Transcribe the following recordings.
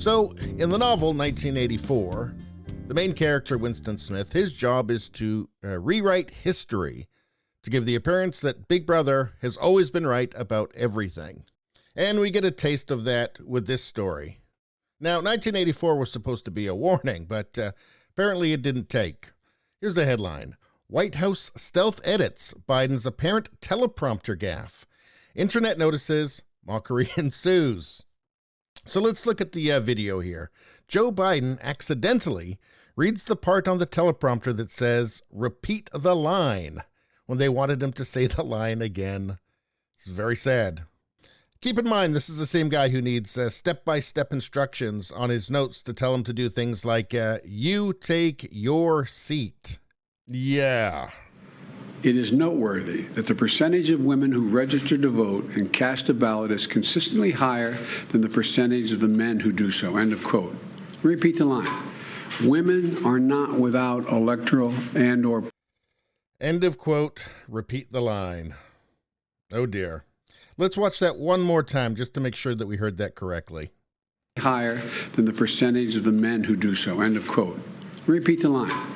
So, in the novel 1984, the main character, Winston Smith, his job is to rewrite history to give the appearance that Big Brother has always been right about everything. And we get a taste of that with this story. Now, 1984 was supposed to be a warning, but apparently it didn't take. Here's the headline. White House stealth edits Biden's apparent teleprompter gaffe. Internet notices, mockery ensues. So let's look at the video here. Joe Biden accidentally reads the part on the teleprompter that says, repeat the line, when they wanted him to say the line again. It's very sad. Keep in mind, this is the same guy who needs step-by-step instructions on his notes to tell him to do things like, you take your seat. Yeah. It is noteworthy that the percentage of women who register to vote and cast a ballot is consistently higher than the percentage of the men who do so. End of quote. Repeat the line. Women are not without electoral and/or. End of quote. Repeat the line. Oh dear. Let's watch that one more time just to make sure that we heard that correctly. Higher than the percentage of the men who do so. End of quote. Repeat the line.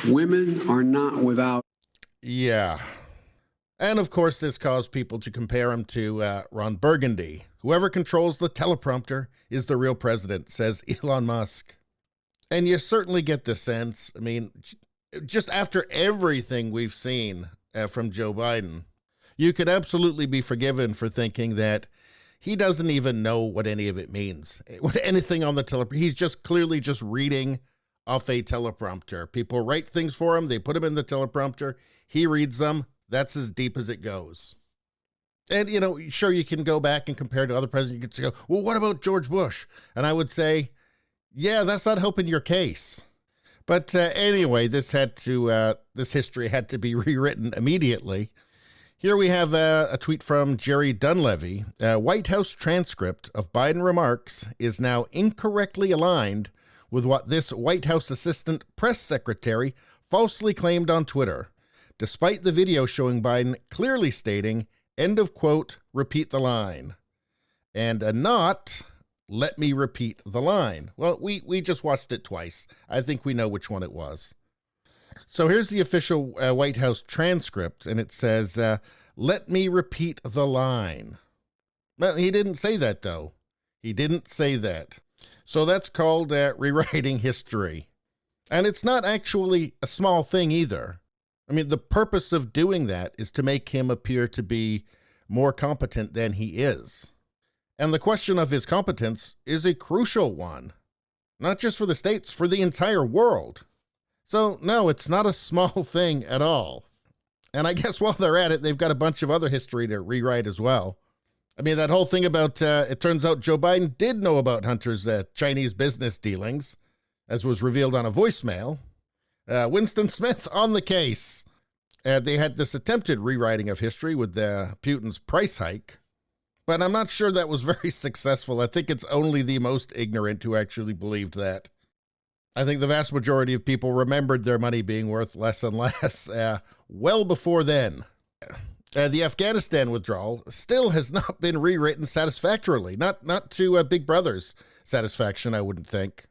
Women are not without. Yeah. And of course, this caused people to compare him to Ron Burgundy. Whoever controls the teleprompter is the real president, says Elon Musk. And you certainly get the sense, I mean, just after everything we've seen from Joe Biden, you could absolutely be forgiven for thinking that he doesn't even know what any of it means. What anything on the teleprompter, he's just clearly just reading off a teleprompter. People write things for him, they put them in the teleprompter, he reads them, that's as deep as it goes. And, you know, sure, you can go back and compare to other presidents, you could say, well, what about George Bush? And I would say, yeah, that's not helping your case. But anyway, this history had to be rewritten immediately. Here we have a tweet from Jerry Dunleavy. White House transcript of Biden remarks is now incorrectly aligned with what this White House assistant press secretary falsely claimed on Twitter, despite the video showing Biden clearly stating, end of quote, repeat the line. And not, let me repeat the line. Well, we just watched it twice. I think we know which one it was. So here's the official White House transcript, and it says, let me repeat the line. Well, he didn't say that, though. He didn't say that. So that's called rewriting history. And it's not actually a small thing either. I mean, the purpose of doing that is to make him appear to be more competent than he is. And the question of his competence is a crucial one. Not just for the states, for the entire world. So, no, it's not a small thing at all. And I guess while they're at it, they've got a bunch of other history to rewrite as well. I mean, that whole thing about, it turns out Joe Biden did know about Hunter's Chinese business dealings, as was revealed on a voicemail. Winston Smith on the case. They had this attempted rewriting of history with Putin's price hike, but I'm not sure that was very successful. I think it's only the most ignorant who actually believed that. I think the vast majority of people remembered their money being worth less and less well before then. The Afghanistan withdrawal still has not been rewritten satisfactorily, not to Big Brother's satisfaction, I wouldn't think.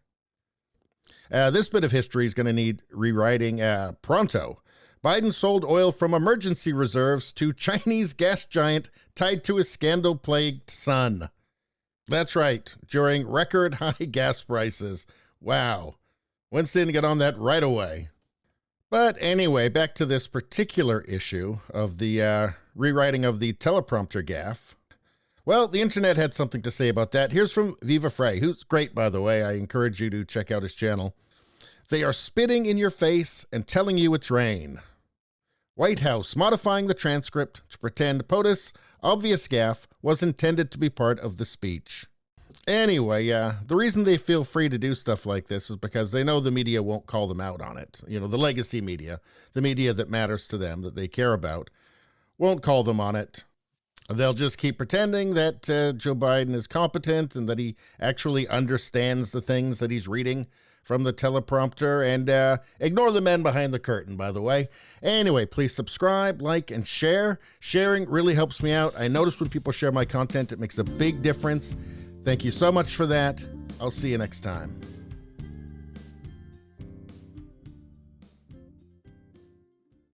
This bit of history is going to need rewriting pronto. Biden sold oil from emergency reserves to Chinese gas giant tied to his scandal-plagued son. That's right, during record high gas prices. Wow. Winston got on that right away. But anyway, back to this particular issue of the rewriting of the teleprompter gaffe. Well, the internet had something to say about that. Here's from Viva Frey, who's great, by the way. I encourage you to check out his channel. They are spitting in your face and telling you it's rain. White House modifying the transcript to pretend POTUS' obvious gaffe was intended to be part of the speech. Anyway, the reason they feel free to do stuff like this is because they know the media won't call them out on it. You know, the legacy media, the media that matters to them, that they care about, won't call them on it. They'll just keep pretending that Joe Biden is competent and that he actually understands the things that he's reading from the teleprompter, and ignore the men behind the curtain, by the way. Anyway, please subscribe, like, and share. Sharing really helps me out. I notice when people share my content, it makes a big difference. Thank you so much for that. I'll see you next time.